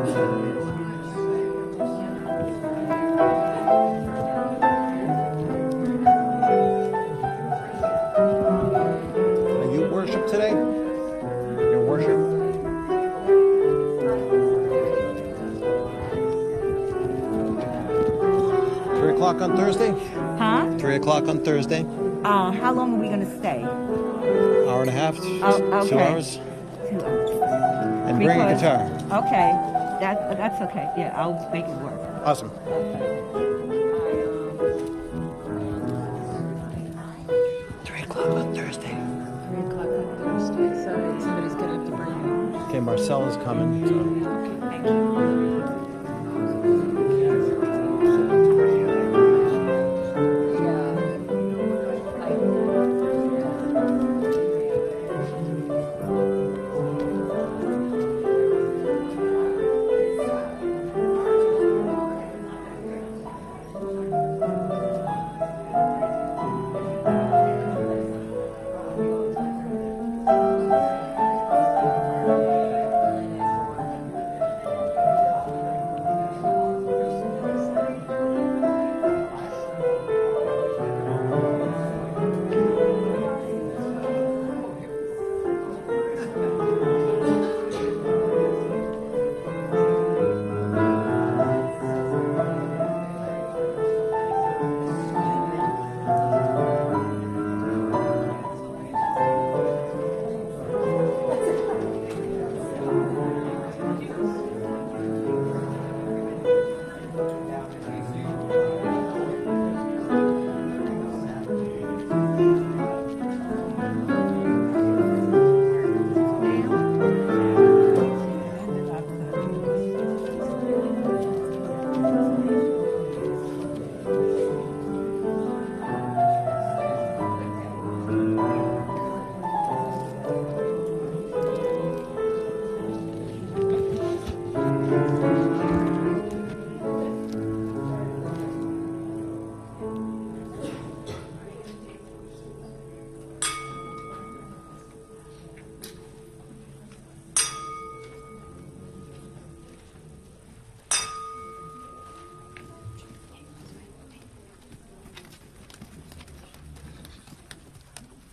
Are you worship today? Your worship? 3 o'clock on Thursday? Huh? 3 o'clock on Thursday. How long are we going to stay? Hour and a half? Oh, 2 okay. hours? 2 hours. And bring a guitar. Okay. That's okay. Yeah, I'll make it work. Awesome. Okay. 3 o'clock on Thursday. 3 o'clock on Thursday, so somebody's going to have to bring it. Okay, Marcel is coming. So. Okay, thank you.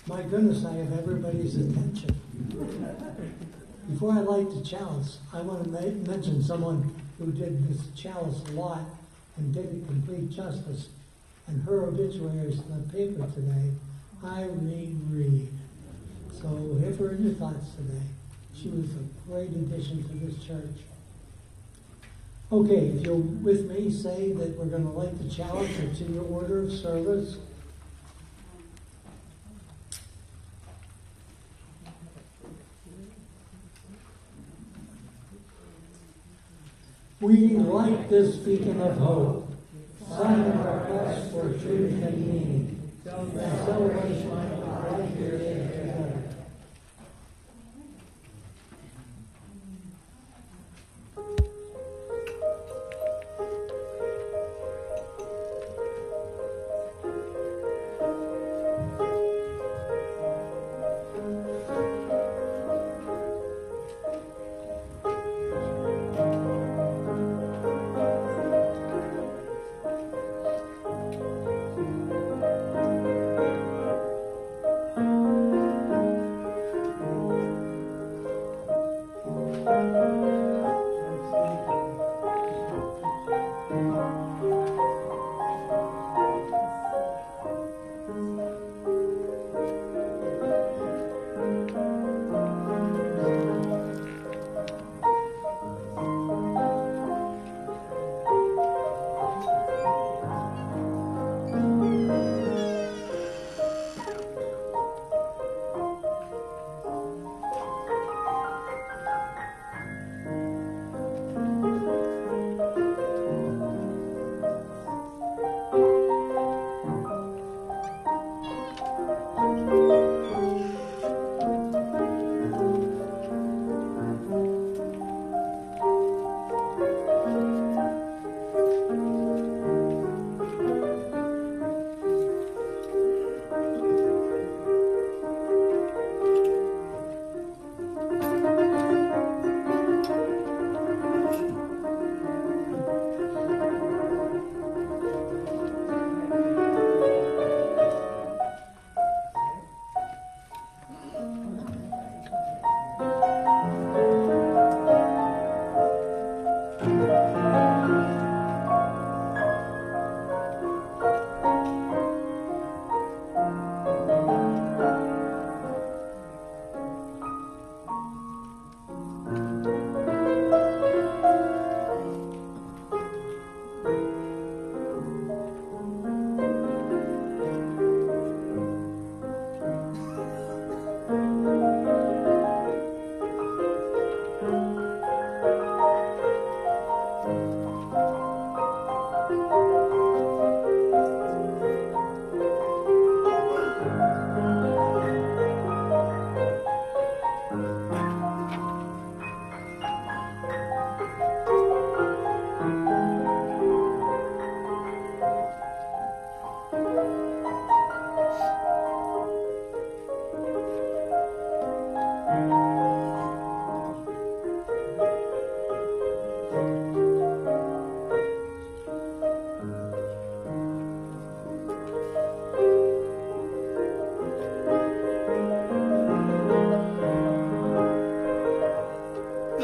My goodness, I have everybody's attention. Before I light the chalice, I want to mention someone who did this chalice a lot and did it complete justice. And her obituary is in the paper today, Irene Reed. So have her in your thoughts today. She was a great addition to this church. Okay, if you'll with me say that we're going to light the chalice. It's in your order of service. We light this beacon of hope, sign of our quest for truth and meaning, and celebration of our life here together.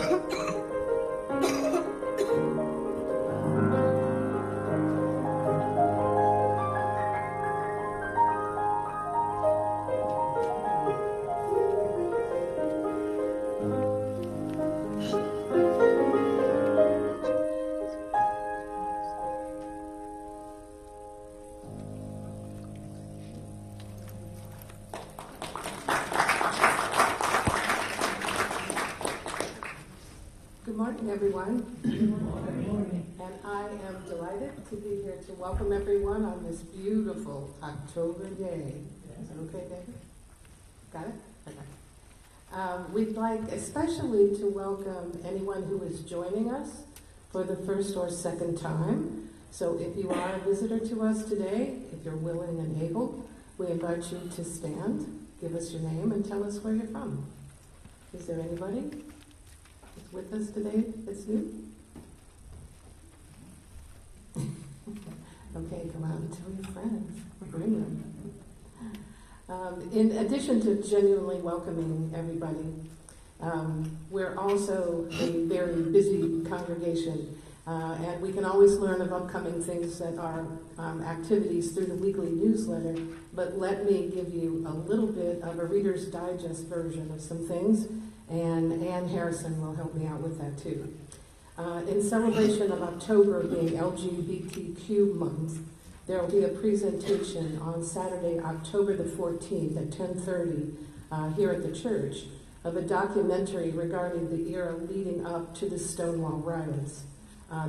Good morning, everyone. And I am delighted to be here to welcome everyone on this beautiful October day. Is that okay, David? Got it? Okay. We'd like especially to welcome anyone who is joining us for the first or second time. So if you are a visitor to us today, if you're willing and able, we invite you to stand, give us your name, and tell us where you're from. Is there anybody that's with us today that's new? Okay, come out and tell your friends. Bring them. In addition to genuinely welcoming everybody, we're also a very busy congregation, and we can always learn of upcoming things that are activities through the weekly newsletter, but let me give you a little bit of a Reader's Digest version of some things, and Ann Harrison will help me out with that too. In celebration of October being LGBTQ month, there will be a presentation on Saturday, October the 14th at 10:30 here at the church of a documentary regarding the era leading up to the Stonewall riots.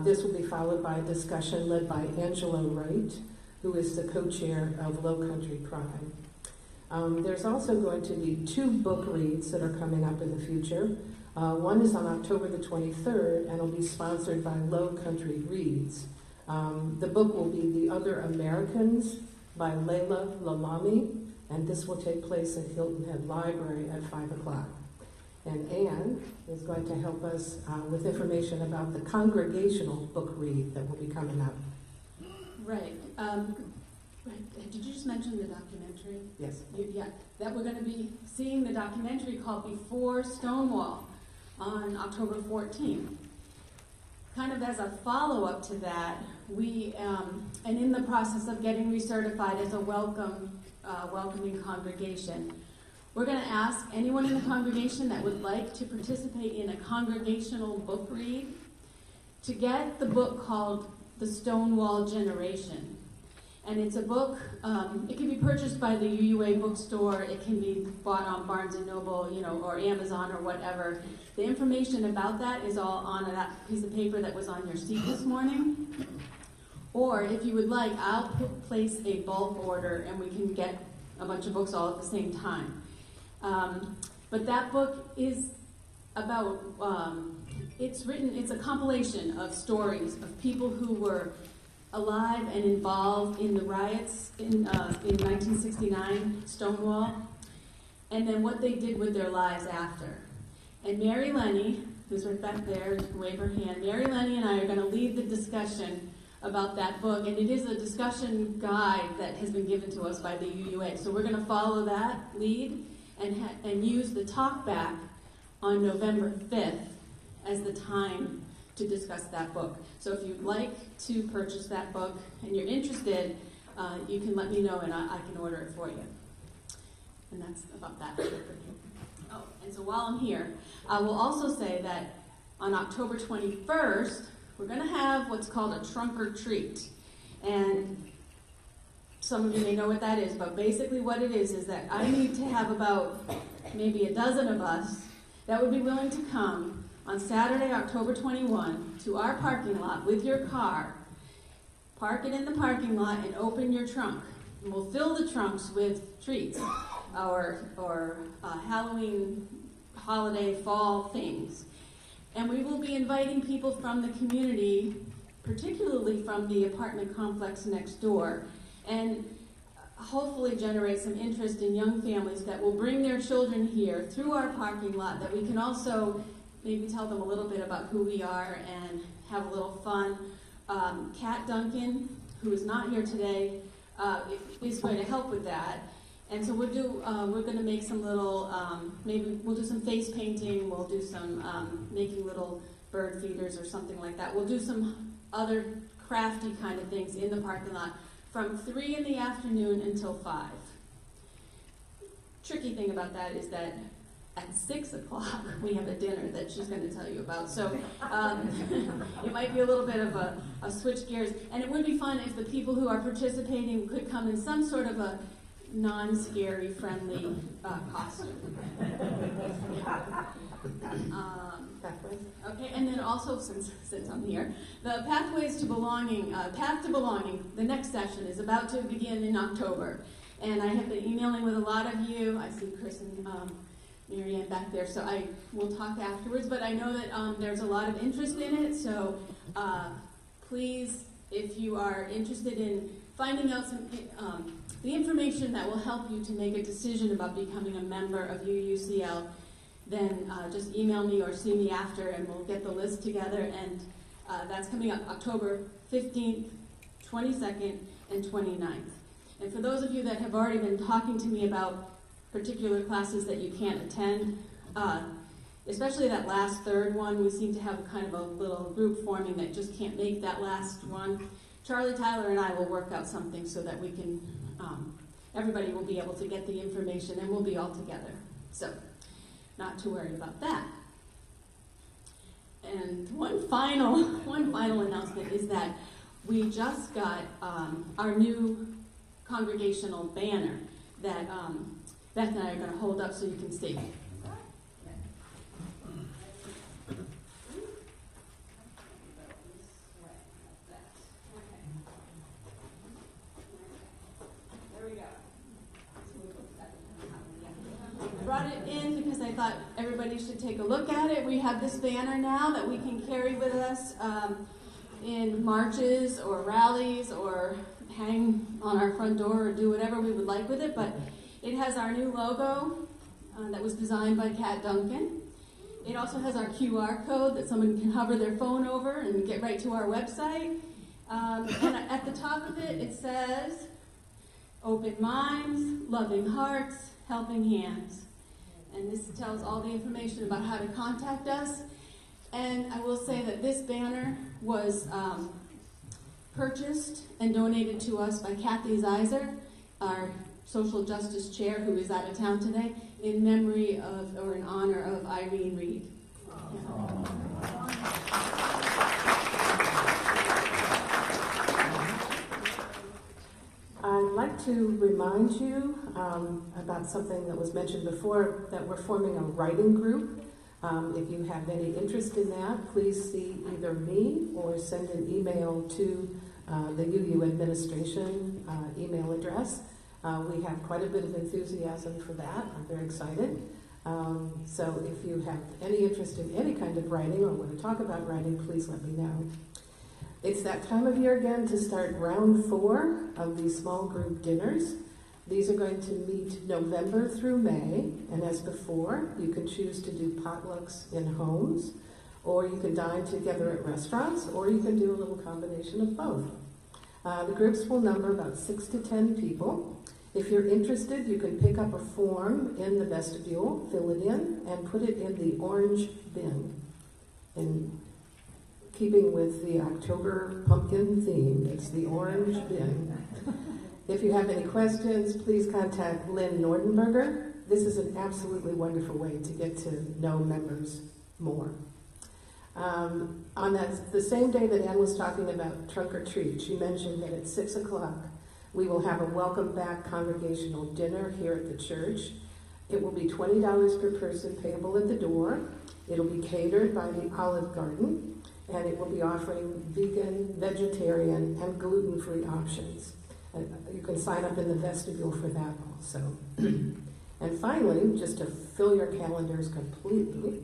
This will be followed by a discussion led by Angelo Wright, who is the co-chair of Low Country Pride. There's also going to be 2 book reads that are coming up in the future. One is on October the 23rd, and will be sponsored by Low Country Reads. The book will be The Other Americans by Layla Lalami, and this will take place at Hilton Head Library at 5 o'clock. And Anne is going to help us with information about the congregational book read that will be coming up. Right. Right. Did you just mention the documentary? Yes. Yeah. That we're going to be seeing the documentary called Before Stonewall on October 14th. Kind of as a follow-up to that, we, and in the process of getting recertified as a welcoming congregation, we're going to ask anyone in the congregation that would like to participate in a congregational book read to get the book called The Stonewall Generation. And it's a book, it can be purchased by the UUA bookstore, it can be bought on Barnes & Noble, or Amazon or whatever. The information about that is all on that piece of paper that was on your seat this morning. Or if you would like, I'll place a bulk order and we can get a bunch of books all at the same time. But that book is about, it's a compilation of stories of people who were alive and involved in the riots in 1969, Stonewall, and then what they did with their lives after. And Mary Lenny, who's right back there, wave her hand, Mary Lenny and I are going to lead the discussion about that book, and it is a discussion guide that has been given to us by the UUA. So we're going to follow that lead and use the talk back on November 5th as the time to discuss that book. So if you'd like to purchase that book and you're interested, you can let me know and I can order it for you. And that's about that. Oh, and so while I'm here, I will also say that on October 21st, we're going to have what's called a trunk or treat. And some of you may know what that is, but basically what it is that I need to have about maybe a dozen of us that would be willing to come on Saturday, October 21, to our parking lot with your car, park it in the parking lot, and open your trunk. And we'll fill the trunks with treats or Halloween, holiday, fall things. And we will be inviting people from the community, particularly from the apartment complex next door, and hopefully generate some interest in young families that will bring their children here through our parking lot, that we can also maybe tell them a little bit about who we are and have a little fun. Kat Duncan, who is not here today, is going to help with that. And so we're going to make some little, maybe we'll do some face painting, we'll do some making little bird feeders or something like that. We'll do some other crafty kind of things in the parking lot from 3 in the afternoon until 5. Tricky thing about that is that at 6 o'clock we have a dinner that she's going to tell you about. So it might be a little bit of a switch gears. And it would be fun if the people who are participating could come in some sort of a non-scary, friendly costume. Okay, and then also, since I'm here, the Pathways to Belonging, Path to Belonging, the next session is about to begin in October. And I have been emailing with a lot of you. I see Chris and Marianne back there, so I will talk afterwards. But I know that there's a lot of interest in it, so please, if you are interested in finding out some the information that will help you to make a decision about becoming a member of UUCL, then just email me or see me after, and we'll get the list together. And that's coming up October 15th, 22nd, and 29th. And for those of you that have already been talking to me about particular classes that you can't attend, especially that last third one, we seem to have kind of a little group forming that just can't make that last one. Charlie Tyler and I will work out something so that we can, everybody will be able to get the information and we'll be all together. So, not to worry about that. And one final announcement is that we just got our new congregational banner that Beth and I are going to hold up so you can see. Brought it in because I thought everybody should take a look at it. We have this banner now that we can carry with us in marches or rallies or hang on our front door or do whatever we would like with it. But it has our new logo that was designed by Kat Duncan. It also has our QR code that someone can hover their phone over and get right to our website. And at the top of it, it says, "Open minds, loving hearts, helping hands." And this tells all the information about how to contact us. And I will say that this banner was purchased and donated to us by Kathy Zeiser, our social justice chair who is out of town today, in memory of, or in honor of, Irene Reed. I'd like to remind you about something that was mentioned before, that we're forming a writing group. If you have any interest in that, please see either me or send an email to the UU administration email address. We have quite a bit of enthusiasm for that. I'm very excited. So if you have any interest in any kind of writing or want to talk about writing, please let me know. It's that time of year again to start round 4 of these small group dinners. These are going to meet November through May, and as before, you can choose to do potlucks in homes, or you can dine together at restaurants, or you can do a little combination of both. The groups will number about 6 to 10 people. If you're interested, you can pick up a form in the vestibule, fill it in, and put it in the orange bin. In keeping with the October pumpkin theme, it's the orange bin. If you have any questions, please contact Lynn Nordenberger. This is an absolutely wonderful way to get to know members more. On the same day that Ann was talking about trunk or treat, she mentioned that at 6 o'clock we will have a welcome back congregational dinner here at the church. It will be $20 per person, payable at the door. It'll be catered by the Olive Garden, and it will be offering vegan, vegetarian, and gluten-free options. You can sign up in the vestibule for that also. And finally, just to fill your calendars completely,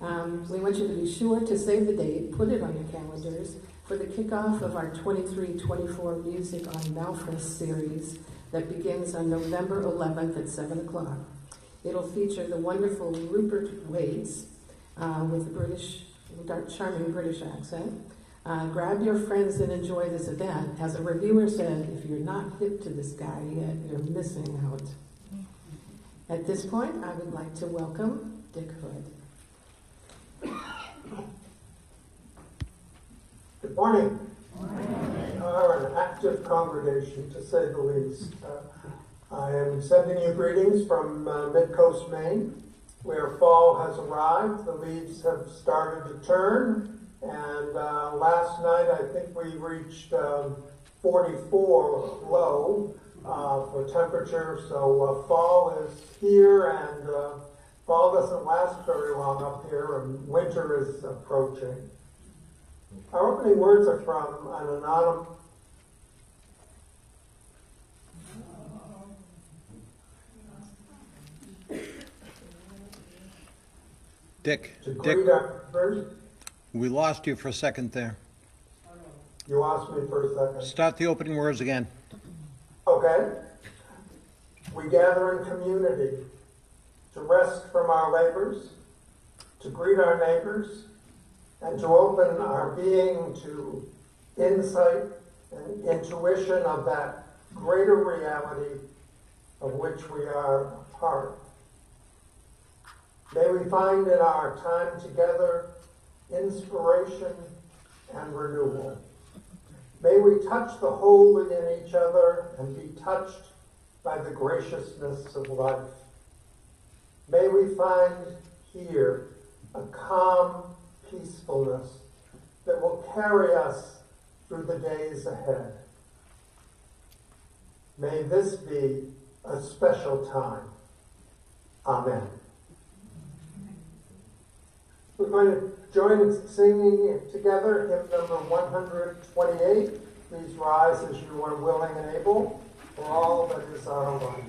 we want you to be sure to save the date, put it on your calendars, for the kickoff of our 23-24 Music on Malfris series that begins on November 11th at 7 o'clock. It'll feature the wonderful Rupert Waits with a charming British accent. Grab your friends and enjoy this event. As a reviewer said, if you're not hip to this guy yet, you're missing out. At this point, I would like to welcome Dick Hood. Good morning. We are an active congregation, to say the least. I am sending you greetings from Mid-Coast, Maine, where fall has arrived. The leaves have started to turn, and last night I think we reached 44 low for temperature, so fall is here, and fall doesn't last very long up here, and winter is approaching. Our opening words are from an anonymous. Dick, You we lost you for a second there. lost me for a second. Start the opening words again. Okay. We gather in community to rest from our labors, to greet our neighbors, and to open our being to insight and intuition of that greater reality of which we are a part. May we find in our time together inspiration and renewal. May we touch the whole within each other and be touched by the graciousness of life. May we find here a calm peacefulness that will carry us through the days ahead. May this be a special time. Amen. We're going to join in singing together hymn number 128. Please rise as you are willing and able for all that is our life.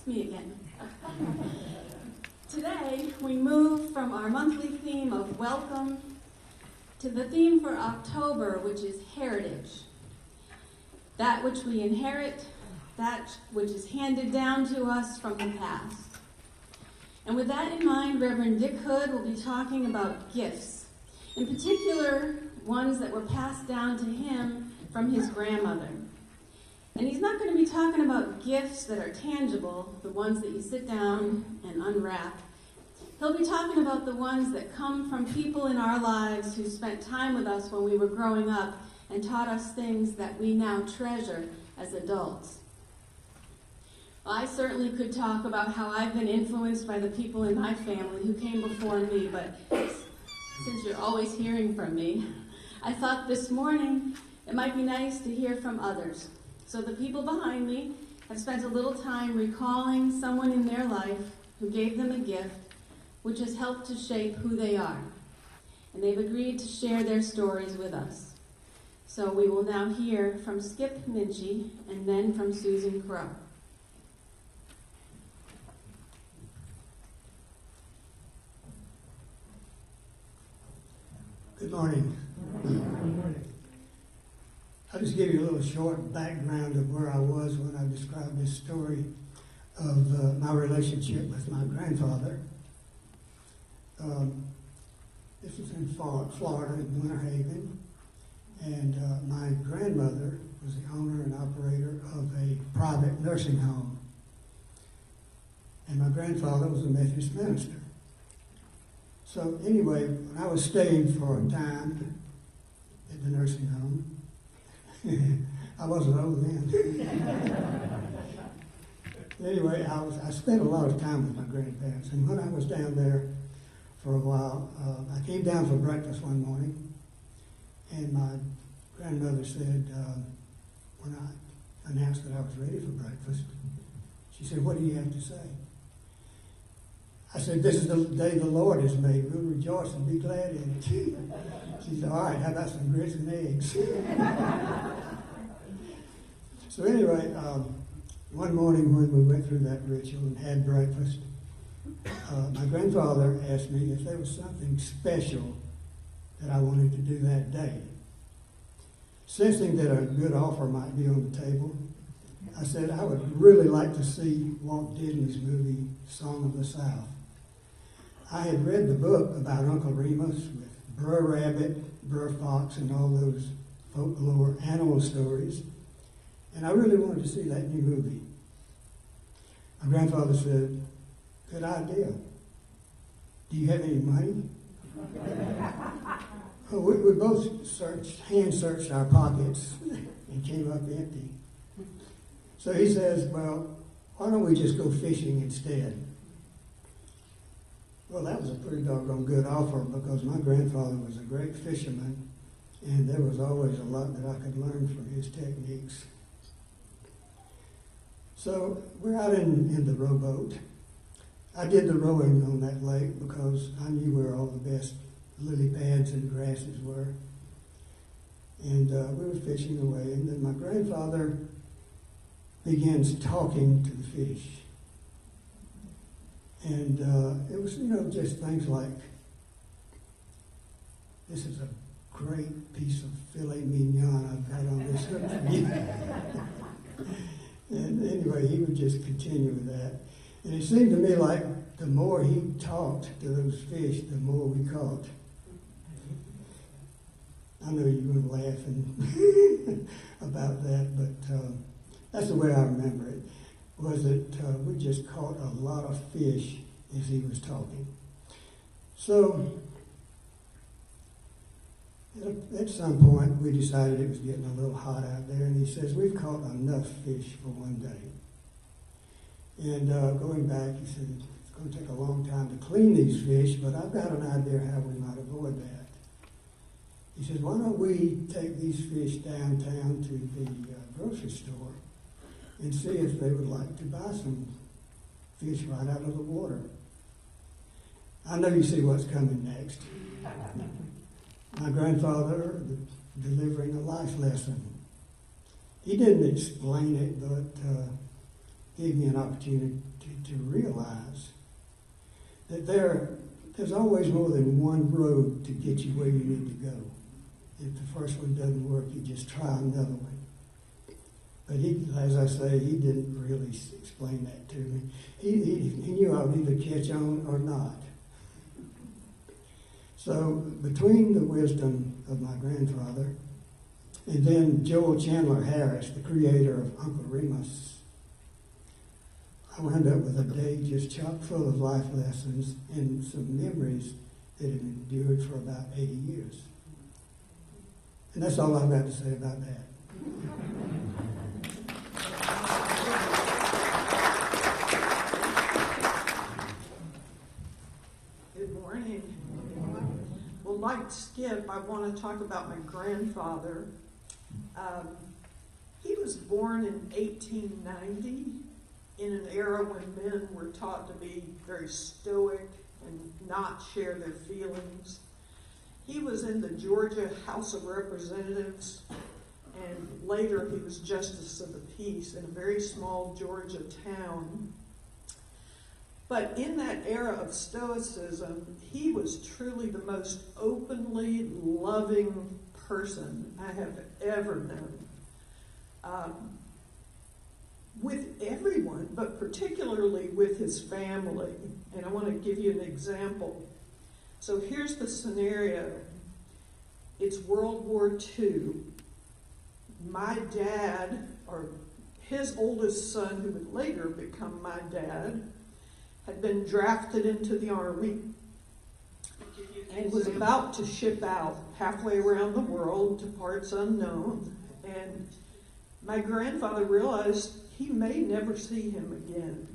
Me again. Today, we move from our monthly theme of welcome to the theme for October, which is heritage. That which we inherit, that which is handed down to us from the past. And with that in mind, Reverend Dick Hood will be talking about gifts, in particular, ones that were passed down to him from his grandmother. And he's not going to be talking about gifts that are tangible, the ones that you sit down and unwrap. He'll be talking about the ones that come from people in our lives who spent time with us when we were growing up and taught us things that we now treasure as adults. Well, I certainly could talk about how I've been influenced by the people in my family who came before me, but since you're always hearing from me, I thought this morning it might be nice to hear from others. So the people behind me have spent a little time recalling someone in their life who gave them a gift which has helped to shape who they are. And they've agreed to share their stories with us. So we will now hear from Skip Minchie and then from Susan Crow. Good morning. I'll just give you a little short background of where I was when I described this story of my relationship with my grandfather. This was in Florida, in Winter Haven, and my grandmother was the owner and operator of a private nursing home, and my grandfather was a Methodist minister. So anyway, when I was staying for a time at the nursing home, I wasn't old then. Anyway, I spent a lot of time with my grandparents, and when I was down there for a while, I came down for breakfast one morning, and my grandmother said, when I announced that I was ready for breakfast, she said, "What do you have to say?" I said, "This is the day the Lord has made. We'll rejoice and be glad in it." She said, "All right, how about some grits and eggs?" So anyway, one morning when we went through that ritual and had breakfast, my grandfather asked me if there was something special that I wanted to do that day. Sensing that a good offer might be on the table, I said I would really like to see Walt Disney's movie, Song of the South. I had read the book about Uncle Remus with Brer Rabbit, Brer Fox, and all those folklore animal stories, and I really wanted to see that new movie. My grandfather said, "Good idea. Do you have any money?" Well, we both hand searched our pockets and came up empty. So he says, "Well, why don't we just go fishing instead?" Well, that was a pretty doggone good offer because my grandfather was a great fisherman, and there was always a lot that I could learn from his techniques. So we're out in the rowboat. I did the rowing on that lake because I knew where all the best lily pads and grasses were. And we were fishing away, and then my grandfather begins talking to the fish. And it was, just things like, "This is a great piece of filet mignon I've got on this hook for you." And anyway, he would just continue with that. And it seemed to me like the more he talked to those fish, the more we caught. I know you're going to laugh about that, but that's the way I remember it, was that we just caught a lot of fish as he was talking. So at some point, we decided it was getting a little hot out there, and he says, "We've caught enough fish for one day." And going back, he said, "It's going to take a long time to clean these fish, but I've got an idea how we might avoid that." He says, "Why don't we take these fish downtown to the grocery store and see if they would like to buy some fish right out of the water?" I know you see what's coming next. My grandfather delivering a life lesson. He didn't explain it, but gave me an opportunity to realize that there's always more than one road to get you where you need to go. If the first one doesn't work, you just try another one. But he, as I say, he didn't really explain that to me. He knew I would either catch on or not. So between the wisdom of my grandfather and then Joel Chandler Harris, the creator of Uncle Remus, I wound up with a day just chock full of life lessons and some memories that have endured for about 80 years. And that's all I've got to say about that. Good morning. Well, like Skip, I want to talk about my grandfather. He was born in 1890 in an era when men were taught to be very stoic and not share their feelings. He was in the Georgia House of Representatives, and later he was Justice of the Peace in a very small Georgia town. But in that era of stoicism, he was truly the most openly loving person I have ever known. With everyone, but particularly with his family. And I want to give you an example. So here's the scenario. It's World War II. My dad, or his oldest son, who would later become my dad, had been drafted into the Army and was about to ship out halfway around the world to parts unknown. And my grandfather realized he may never see him again.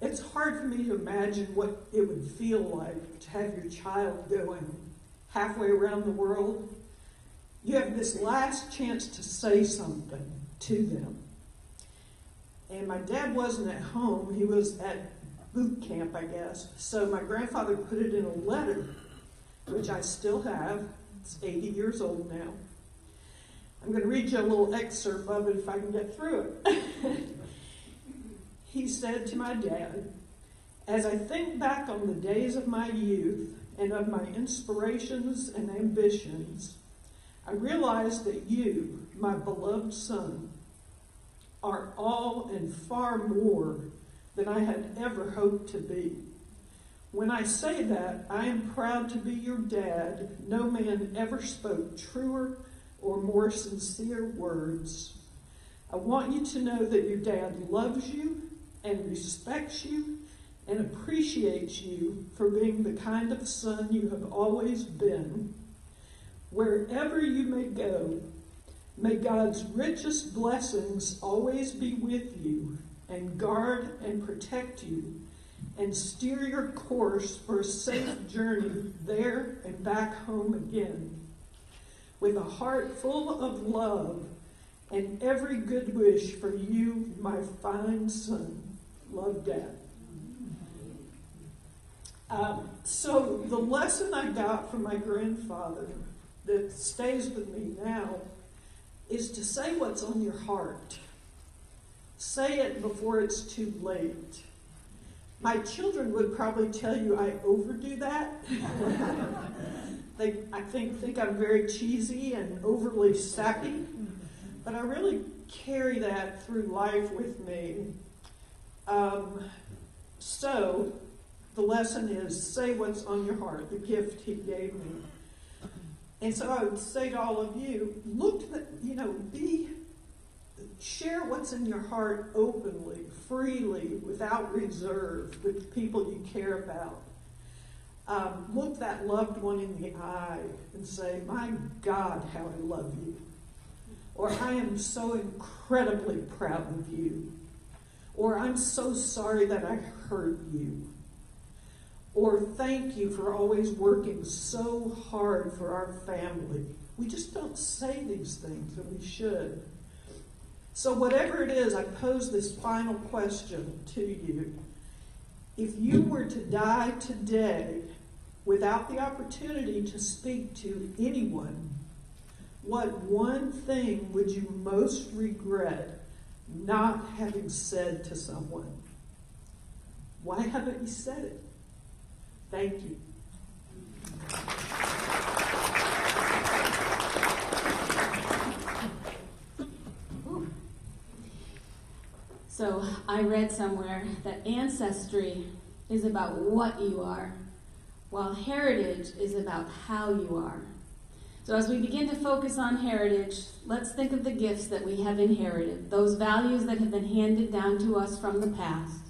It's hard for me to imagine what it would feel like to have your child going halfway around the world. You have this last chance to say something to them. And my dad wasn't at home. He was at boot camp, I guess. So my grandfather put it in a letter, which I still have. It's 80 years old now. I'm going to read you a little excerpt of it if I can get through it. He said to my dad, "As I think back on the days of my youth and of my inspirations and ambitions, I realize that you, my beloved son, are all and far more than I had ever hoped to be. When I say that, I am proud to be your dad. No man ever spoke truer or more sincere words. I want you to know that your dad loves you and respects you and appreciates you for being the kind of son you have always been. Wherever you may go, may God's richest blessings always be with you and guard and protect you and steer your course for a safe journey there and back home again. With a heart full of love and every good wish for you, my fine son. Love, Dad." So the lesson I got from my grandfather that stays with me now is to say what's on your heart. Say it before it's too late. My children would probably tell you I overdo that. I think I'm very cheesy and overly sappy, but I really carry that through life with me. So the lesson is say what's on your heart, the gift he gave me. And so I would say to all of you, share what's in your heart openly, freely, without reserve, with the people you care about. Look that loved one in the eye and say, "My God, how I love you." Or, "I am so incredibly proud of you." Or, "I'm so sorry that I hurt you." Or, "Thank you for always working so hard for our family." We just don't say these things, and we should. So whatever it is, I pose this final question to you. If you were to die today without the opportunity to speak to anyone, what one thing would you most regret not having said to someone? Why haven't you said it? Thank you. So I read somewhere that ancestry is about what you are, while heritage is about how you are. So as we begin to focus on heritage, let's think of the gifts that we have inherited, those values that have been handed down to us from the past,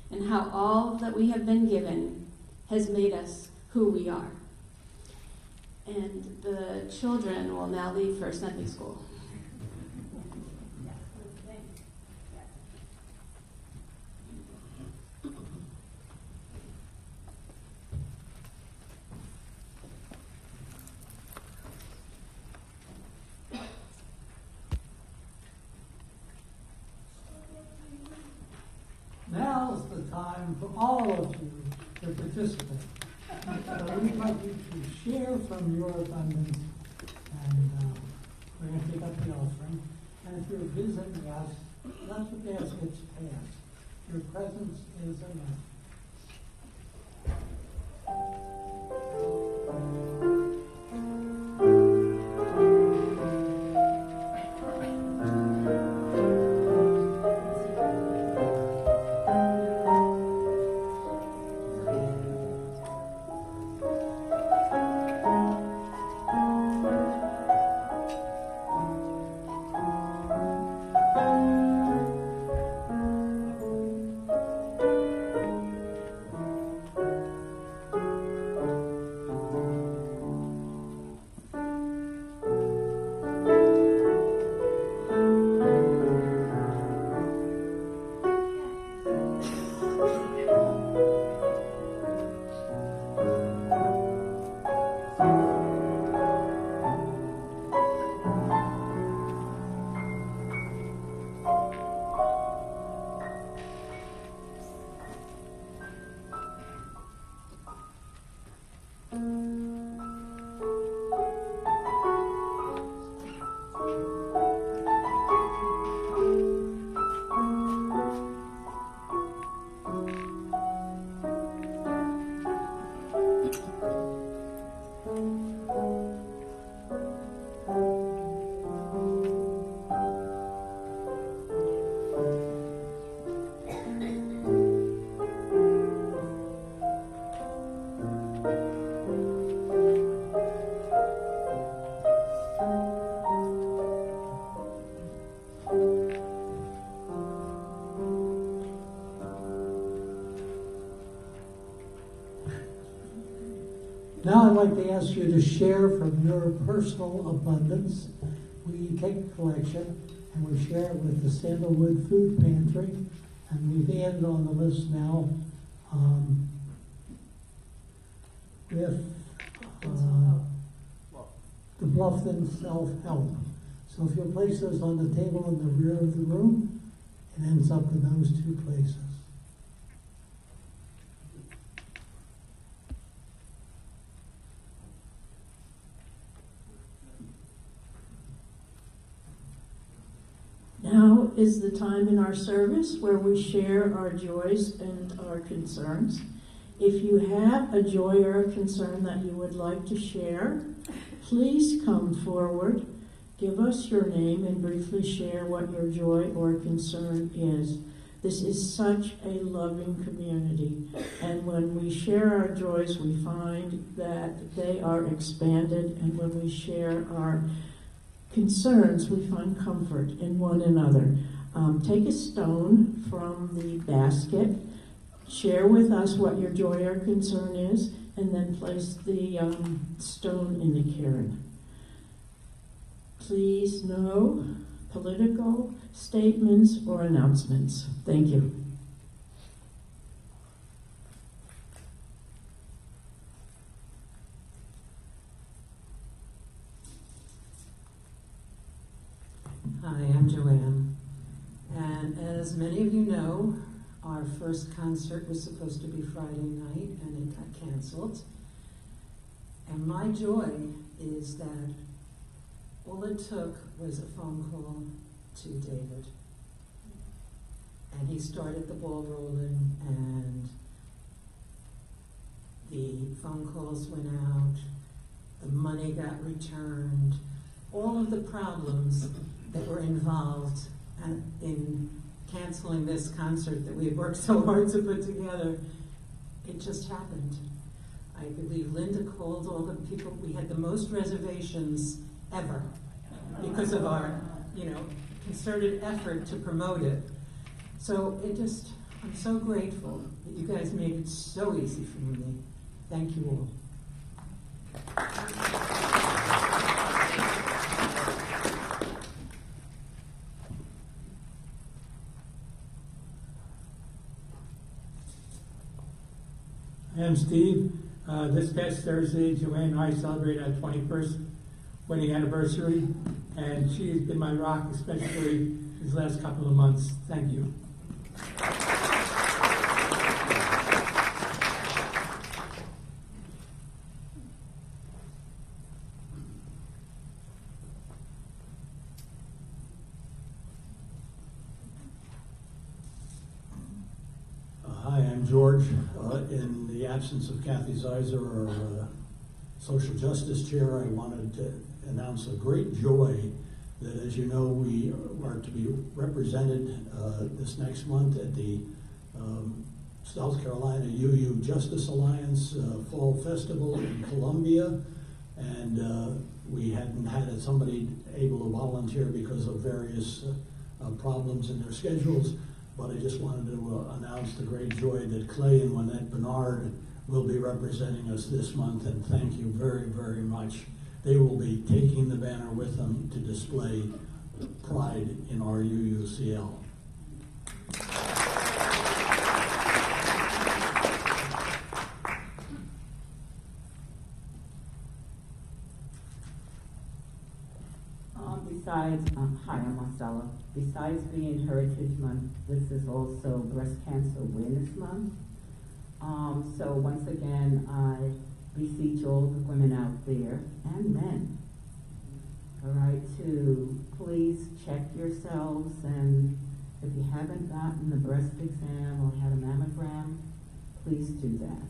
and how all that we have been given has made us who we are. And the children will now leave for Sunday school. Now's the time for all of you to participate. So we'd like you to share from your abundance, and we're going to pick up the offering. And if you're visiting us, let the baskets pass. Your presence is enough. Now I'd like to ask you to share from your personal abundance. We take a collection and we share it with the Sandalwood Food Pantry. And we end on the list now with the Bluffton Self-Help. So if you'll place those on the table in the rear of the room, it ends up in those two places. Now is the time in our service where we share our joys and our concerns. If you have a joy or a concern that you would like to share, please come forward, give us your name, and briefly share what your joy or concern is. This is such a loving community, and when we share our joys, we find that they are expanded, and when we share our concerns, we find comfort in one another. Take a stone from the basket, share with us what your joy or concern is, and then place the stone in the cairn. Please, no political statements or announcements. Thank you. Hi, I'm Joanne, and as many of you know, our first concert was supposed to be Friday night, and it got canceled. And my joy is that all it took was a phone call to David. And he started the ball rolling, and the phone calls went out, the money got returned, all of the problems that were involved in canceling this concert that we had worked so hard to put together, it just happened. I believe Linda called all the people. We had the most reservations ever because of our, concerted effort to promote it. So I'm so grateful that you guys made it so easy for me. Thank you all. I'm Steve. This past Thursday, Joanne and I celebrated our 21st wedding anniversary, and she has been my rock, especially these last couple of months. Thank you. Hi, I'm George. In the absence of Kathy Zeiser, our social justice chair, I wanted to announce a great joy that, as you know, we are to be represented this next month at the South Carolina UU Justice Alliance Fall Festival in Columbia. And we hadn't had somebody able to volunteer because of various problems in their schedules. But I just wanted to announce the great joy that Clay and Lynette Bernard will be representing us this month, and thank you very, very much. They will be taking the banner with them to display pride in our UUCL. Hi, I'm Marcella. Besides being Heritage Month, this is also Breast Cancer Awareness Month. So once again, I beseech all the women out there, and men, all right, to please check yourselves, and if you haven't gotten the breast exam or had a mammogram, please do that.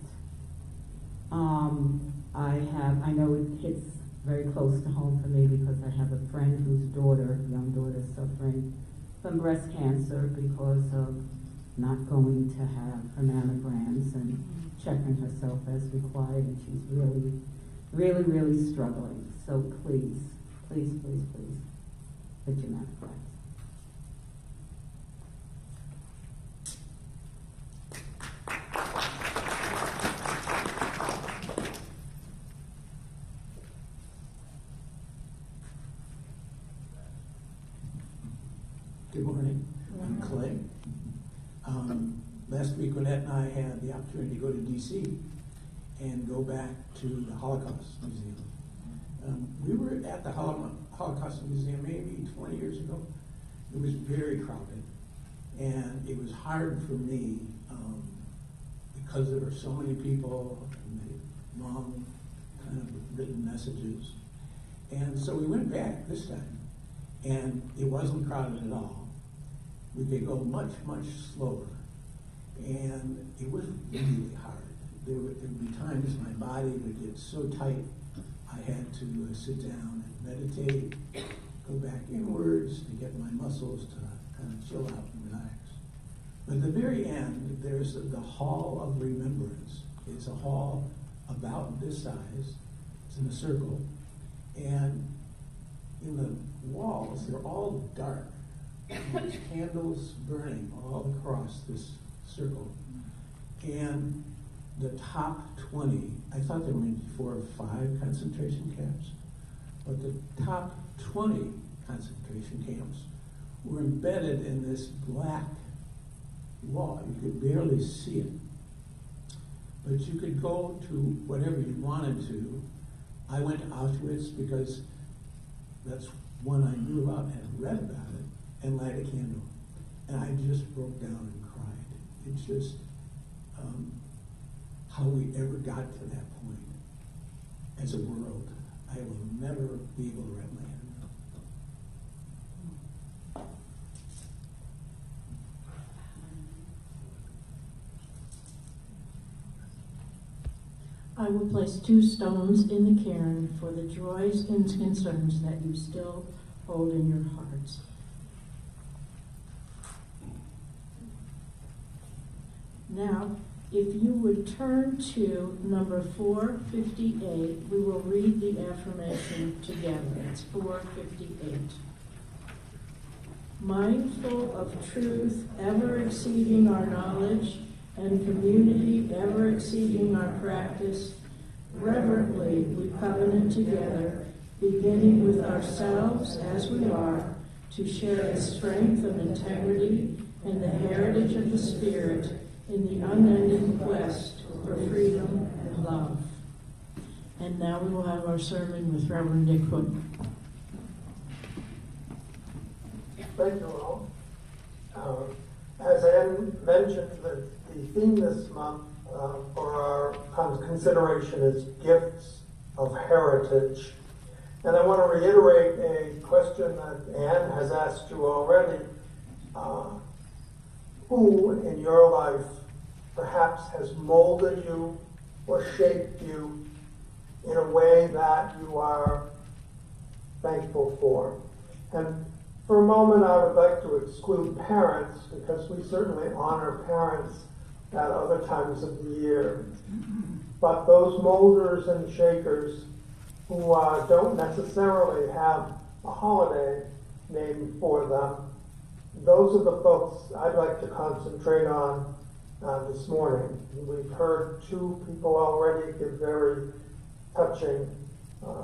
I know it hits very close to home for me because I have a friend whose young daughter, is suffering from breast cancer because of not going to have her mammograms and checking herself as required, and she's really, really, really struggling. So please, please, please, please, get your mammograms. Good morning. I'm Clay. Last week, Lynette and I had the opportunity to go to D.C. and go back to the Holocaust Museum. We were at the Holocaust Museum maybe 20 years ago. It was very crowded, and it was hard for me because there were so many people and the long kind of written messages. And so we went back this time, and it wasn't crowded at all. We could go much, much slower. And it was really hard. There would be times my body would get so tight, I had to sit down and meditate, go back inwards to get my muscles to kind of chill out and relax. But at the very end, there's the Hall of Remembrance. It's a hall about this size. It's in a circle. And in the walls, they're all dark. There's candles burning all across this circle. And the top 20, I thought there were maybe 4 or 5 concentration camps, but the top 20 concentration camps were embedded in this black wall. You could barely see it. But you could go to whatever you wanted to. I went to Auschwitz because that's one I knew about and had read about it, and light a candle. And I just broke down and cried. It's just how we ever got to that point as a world. I will never be able to wrap my head around. I will place 2 stones in the cairn for the joys and concerns that you still hold in your hearts. Now, if you would turn to number 458, we will read the affirmation together. It's 458. Mindful of truth ever exceeding our knowledge and community ever exceeding our practice, reverently we covenant together, beginning with ourselves as we are, to share the strength of integrity and the heritage of the Spirit in the unending quest for freedom and love. And now we will have our sermon with Reverend Dick Hood. Thank you all. As Ann mentioned, the theme this month for our consideration is gifts of heritage. And I want to reiterate a question that Ann has asked you already. Who in your life perhaps has molded you or shaped you in a way that you are thankful for? And for a moment, I would like to exclude parents, because we certainly honor parents at other times of the year. But those molders and shakers who don't necessarily have a holiday named for them, those are the folks I'd like to concentrate on this morning. We've heard two people already give very touching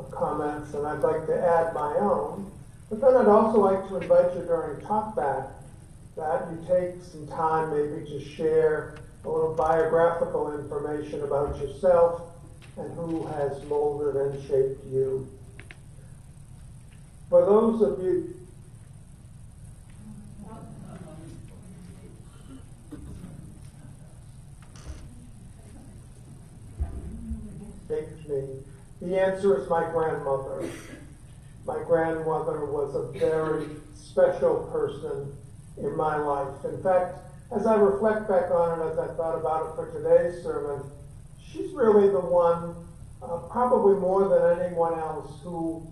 comments, and I'd like to add my own. But then I'd also like to invite you during talkback that you take some time maybe to share a little biographical information about yourself and who has molded and shaped you. For those of you the answer is my grandmother. My grandmother was a very special person in my life. In fact, as I reflect back on it, as I thought about it for today's sermon, she's really the one, probably more than anyone else, who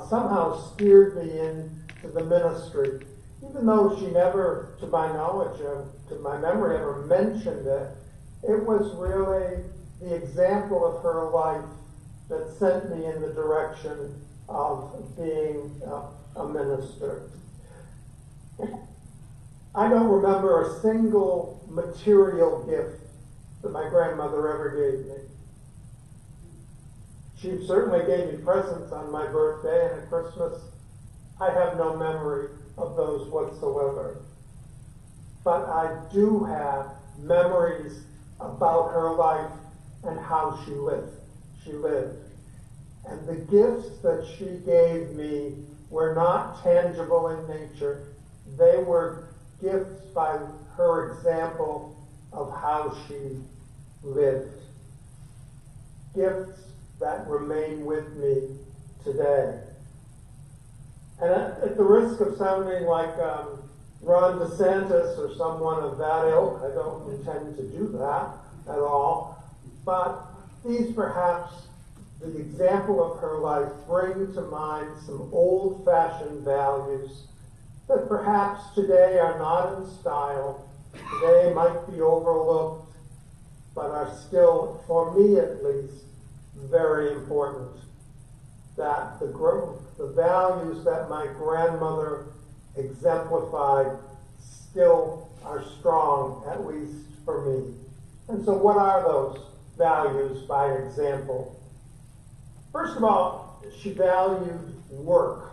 somehow steered me into the ministry. Even though she never, to my knowledge, to my memory, ever mentioned it, it was really the example of her life that sent me in the direction of being a minister. I don't remember a single material gift that my grandmother ever gave me. She certainly gave me presents on my birthday and at Christmas. I have no memory of those whatsoever. But I do have memories about her life and how she lived. And the gifts that she gave me were not tangible in nature. They were gifts by her example of how she lived. Gifts that remain with me today. And at the risk of sounding like Ron DeSantis or someone of that ilk, I don't intend to do that at all, but these perhaps, the example of her life, bring to mind some old-fashioned values that perhaps today are not in style, today might be overlooked, but are still, for me at least, very important. That the values that my grandmother exemplified still are strong, at least for me. And so what are those values by example? First of all, she valued work.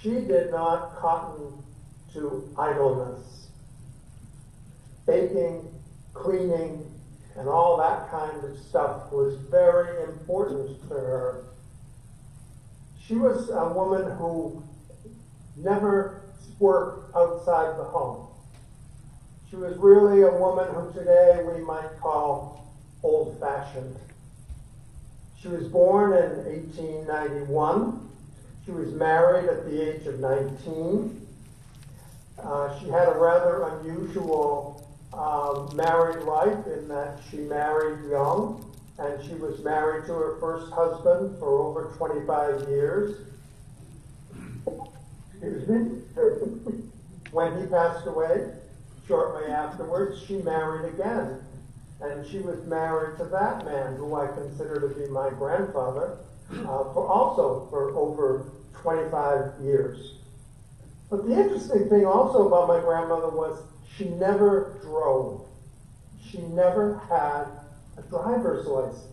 She did not cotton to idleness. Baking, cleaning, and all that kind of stuff was very important to her. She was a woman who never worked outside the home. She was really a woman who today we might call old-fashioned. She was born in 1891. She was married at the age of 19. She had a rather unusual married life in that she married young, and she was married to her first husband for over 25 years. Excuse me. When he passed away, shortly afterwards, she married again. And she was married to that man, who I consider to be my grandfather, for over 25 years. But the interesting thing also about my grandmother was she never drove. She never had a driver's license.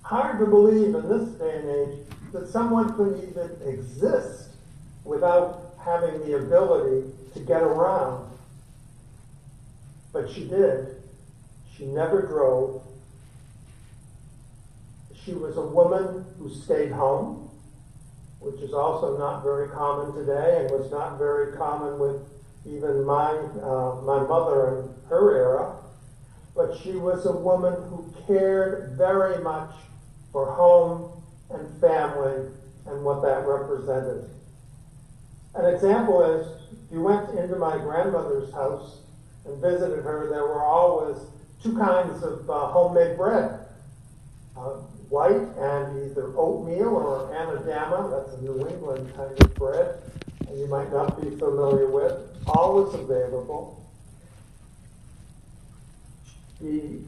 Hard to believe in this day and age that someone could even exist without having the ability to get around. But she did. She never drove. She was a woman who stayed home, which is also not very common today and was not very common with even my mother in her era. But she was a woman who cared very much for home and family and what that represented. An example is, if you went into my grandmother's house and visited her, there were always two kinds of homemade bread. White and either oatmeal or anadama, that's a New England kind of bread, and you might not be familiar with, always available. She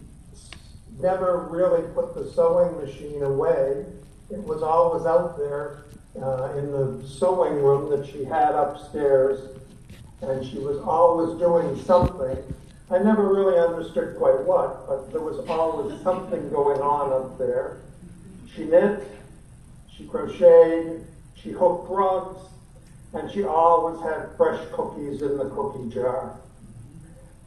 never really put the sewing machine away. It was always out there in the sewing room that she had upstairs, and she was always doing something. I never really understood quite what, but there was always something going on up there. She knit, she crocheted, she hooked rugs, and she always had fresh cookies in the cookie jar.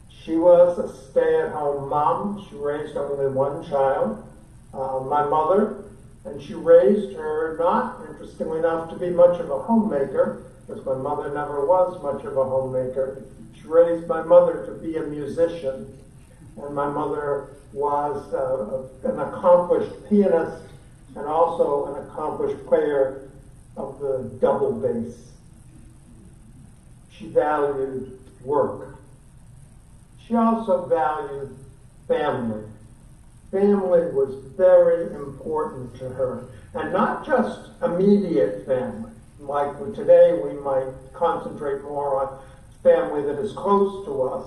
She was a stay-at-home mom. She raised only one child, my mother, and she raised her not, interestingly enough, to be much of a homemaker, because my mother never was much of a homemaker. She raised my mother to be a musician, and my mother was an accomplished pianist and also an accomplished player of the double bass. She valued work. She also valued family. Family was very important to her, and not just immediate family. Like today, we might concentrate more on family that is close to us,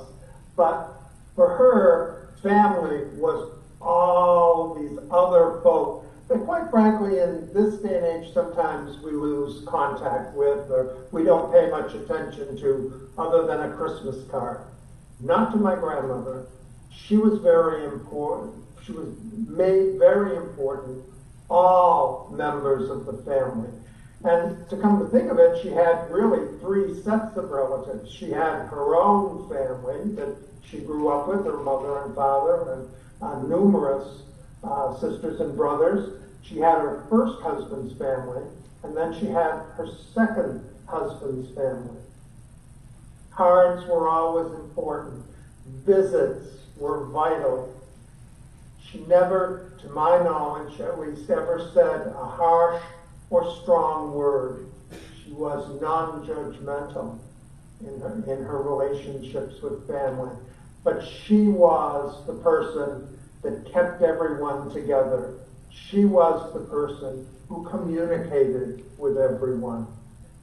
but for her, family was all these other folk that, quite frankly, in this day and age, sometimes we lose contact with, or we don't pay much attention to, other than a Christmas card. Not to my grandmother. She was very important. She was made very important, all members of the family. And to come to think of it, she had really three sets of relatives. She had her own family that she grew up with, her mother and father, and numerous sisters and brothers. She had her first husband's family, and then she had her second husband's family. Cards were always important. Visits were vital. She never, to my knowledge, at least ever said a harsh or strong word. She was non-judgmental in her relationships with family. But she was the person that kept everyone together. She was the person who communicated with everyone.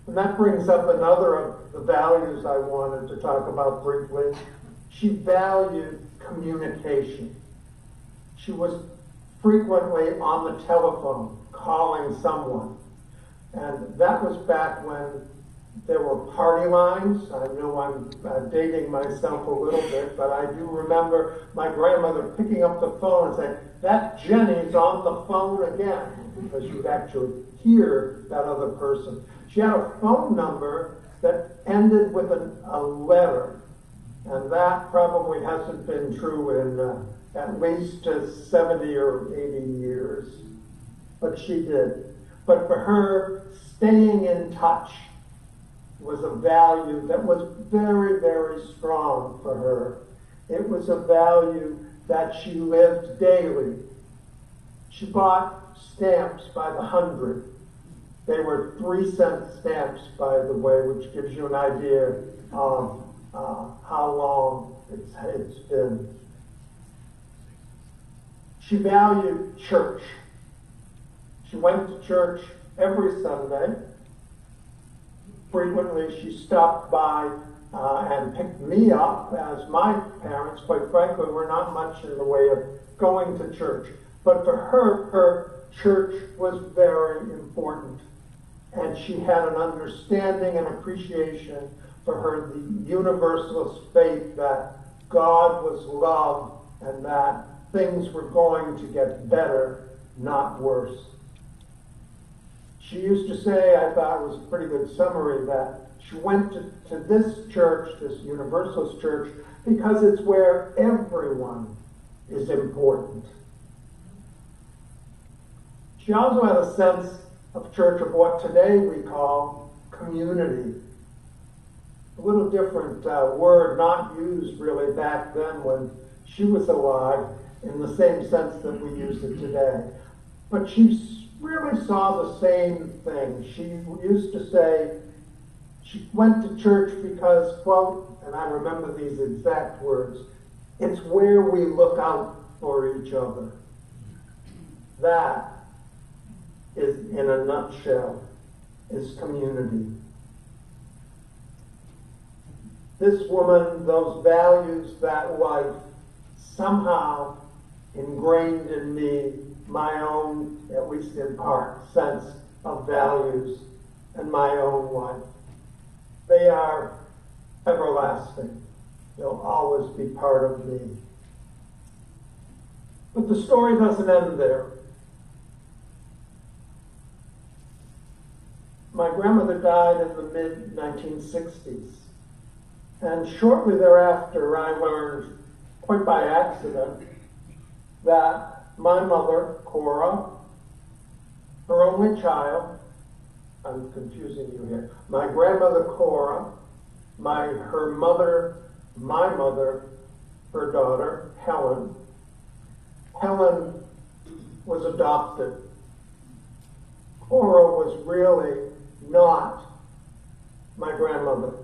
And that brings up another of the values I wanted to talk about briefly. She valued communication. She was frequently on the telephone calling someone. And that was back when there were party lines. I know I'm dating myself a little bit, but I do remember my grandmother picking up the phone and saying, "That Jenny's on the phone again," because you would actually hear that other person. She had a phone number that ended with a letter, and that probably hasn't been true in at least 70 or 80 years. But she did. But for her, staying in touch was a value that was very, very strong for her. It was a value that she lived daily. She bought stamps by the 100. They were 3-cent stamps, by the way, which gives you an idea of how long it's been. She valued church. She went to church every Sunday. Frequently, she stopped by and picked me up, as my parents, quite frankly, were not much in the way of going to church. But for her church was very important. And she had an understanding and appreciation for her the universalist faith that God was love and that things were going to get better, not worse. She used to say, I thought it was a pretty good summary, that she went to this church, this Universalist church, because it's where everyone is important. She also had a sense of church of what today we call community. A little different word, not used really back then when she was alive in the same sense that we use it today. But she really saw the same thing. She used to say she went to church because, quote, and I remember these exact words, it's where we look out for each other. That is, in a nutshell, is community. This woman, those values, that life, somehow ingrained in me my own, at least in part, sense of values and my own life. They are everlasting. They'll always be part of me. But the story doesn't end there. My grandmother died in the mid-1960s. And shortly thereafter, I learned, quite by accident, that my mother, Cora, her only child, I'm confusing you here, my grandmother, Cora, her mother, my mother, her daughter, Helen. Helen was adopted. Cora was really not my grandmother.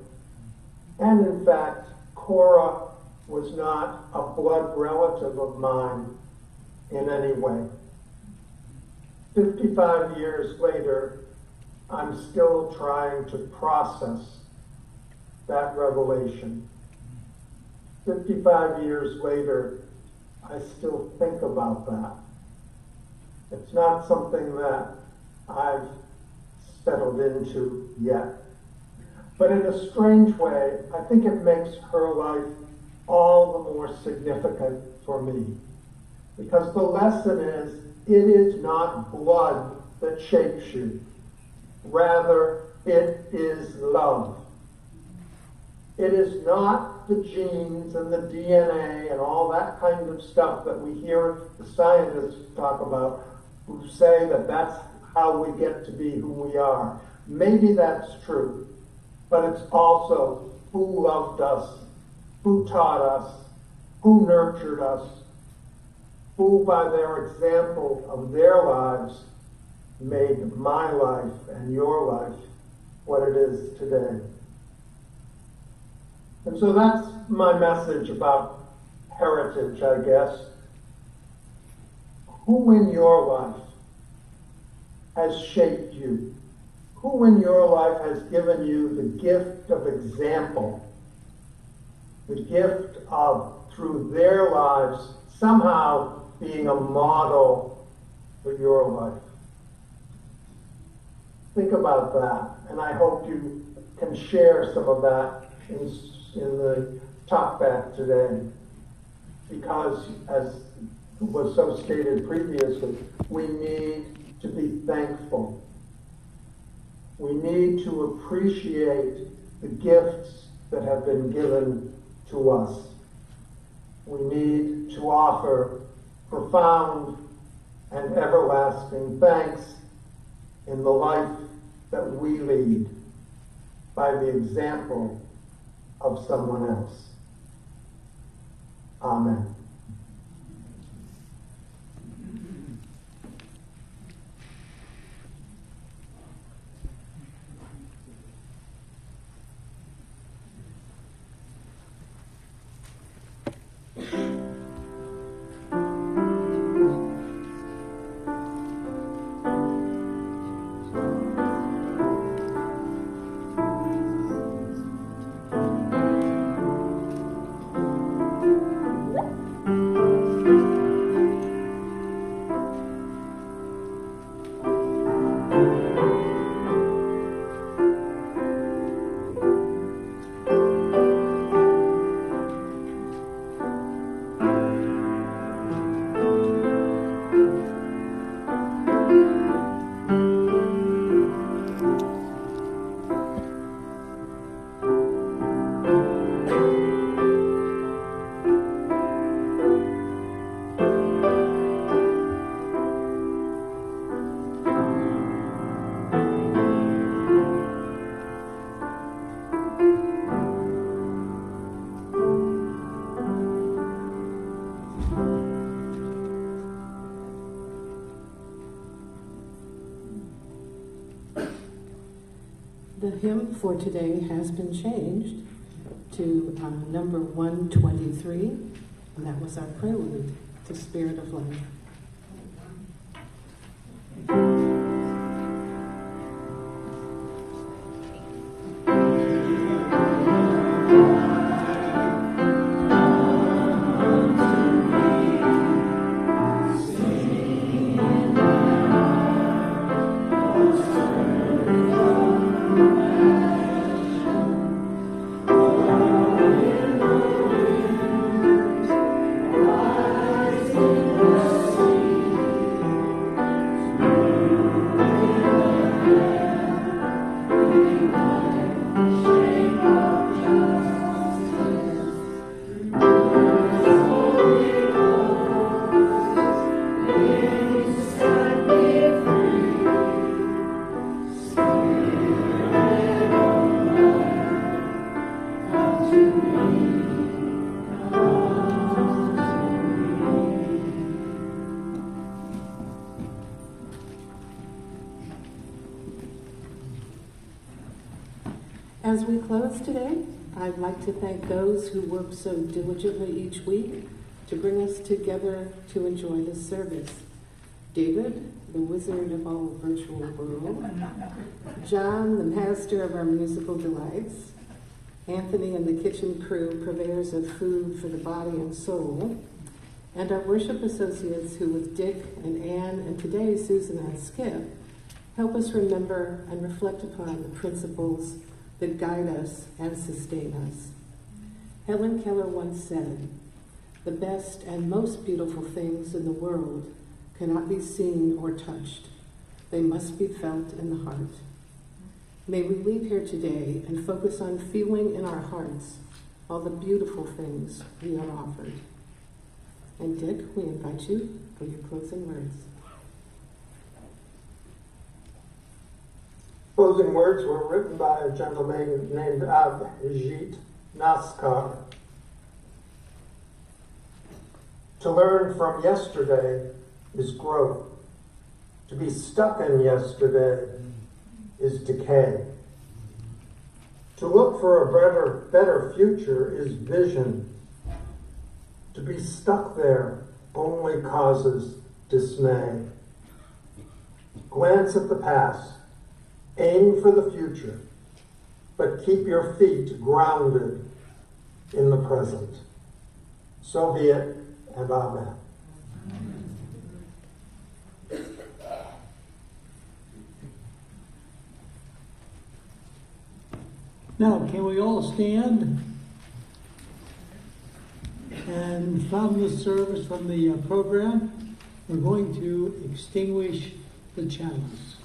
And in fact, Cora was not a blood relative of mine in any way. 55 years later, I'm still trying to process that revelation. 55 years later, I still think about that. It's not something that I've settled into yet. But in a strange way, I think it makes her life all the more significant for me. Because the lesson is, it is not blood that shapes you. Rather, it is love. It is not the genes and the DNA and all that kind of stuff that we hear the scientists talk about, who say that that's how we get to be who we are. Maybe that's true, but it's also who loved us, who taught us, who nurtured us, who by their example of their lives made my life and your life what it is today. And so that's my message about heritage, I guess. Who in your life has shaped you? Who in your life has given you the gift of example? The gift of, through their lives, somehow being a model for your life. Think about that, and I hope you can share some of that in the talk back today. Because, as was so stated previously, we need to be thankful. We need to appreciate the gifts that have been given to us. We need to offer profound and everlasting thanks in the life that we lead by the example of someone else. Amen. hymn for today has been changed to number 123, and that was our prelude to Spirit of Life. As we close today, I'd like to thank those who work so diligently each week to bring us together to enjoy this service. David, the wizard of all virtual world, John, the master of our musical delights, Anthony and the kitchen crew, purveyors of food for the body and soul, and our worship associates who with Dick and Ann and today Susan and Skip help us remember and reflect upon the principles that guide us and sustain us. Helen Keller once said, "The best and most beautiful things in the world cannot be seen or touched. They must be felt in the heart." May we leave here today and focus on feeling in our hearts all the beautiful things we are offered. And Dick, we invite you for your closing words. Closing words were written by a gentleman named Abhijit Naskar. To learn from yesterday is growth. To be stuck in yesterday is decay. To look for a better future is vision. To be stuck there only causes dismay. Glance at the past. Aim for the future, but keep your feet grounded in the present. So be it, and amen. Now, can we all stand? And from the service, from the program, we're going to extinguish the chalice.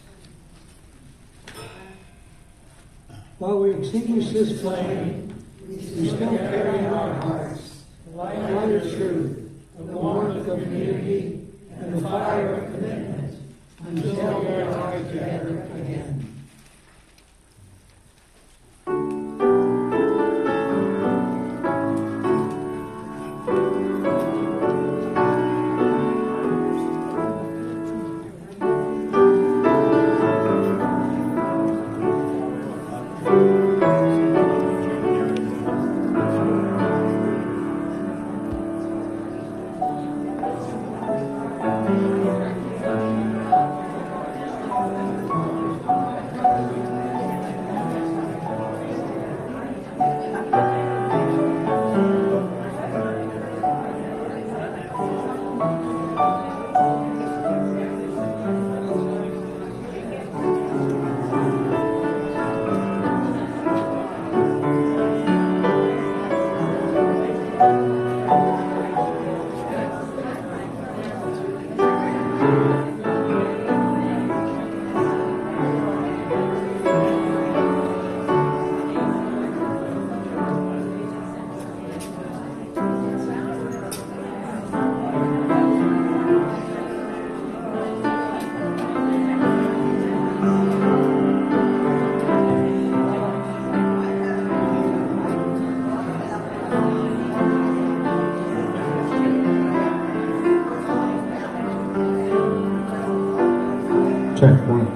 While we extinguish this flame, we still carry in our hearts the light of truth, the warmth of community, and the fire of commitment until we are together again. Check one.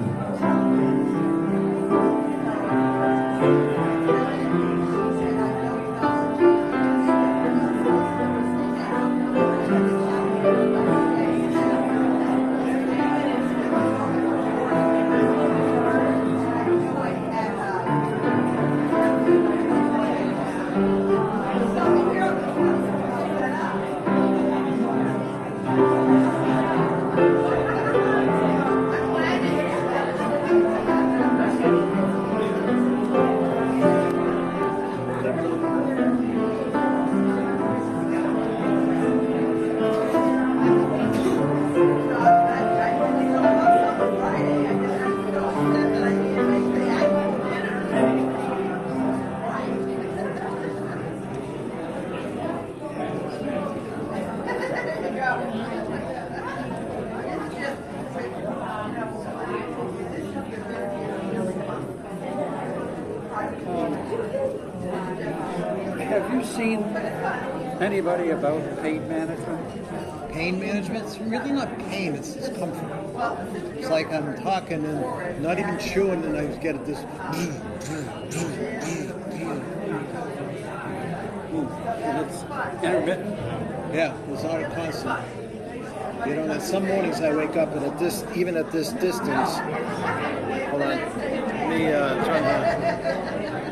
have you seen anybody about pain management? Pain management? It's really not pain, it's discomfort. It's like I'm talking and not even chewing and I just get this. And it's intermittent? Yeah, it's not a constant. You know, that some mornings I wake up and even at this distance. Hold on. Let me turn that.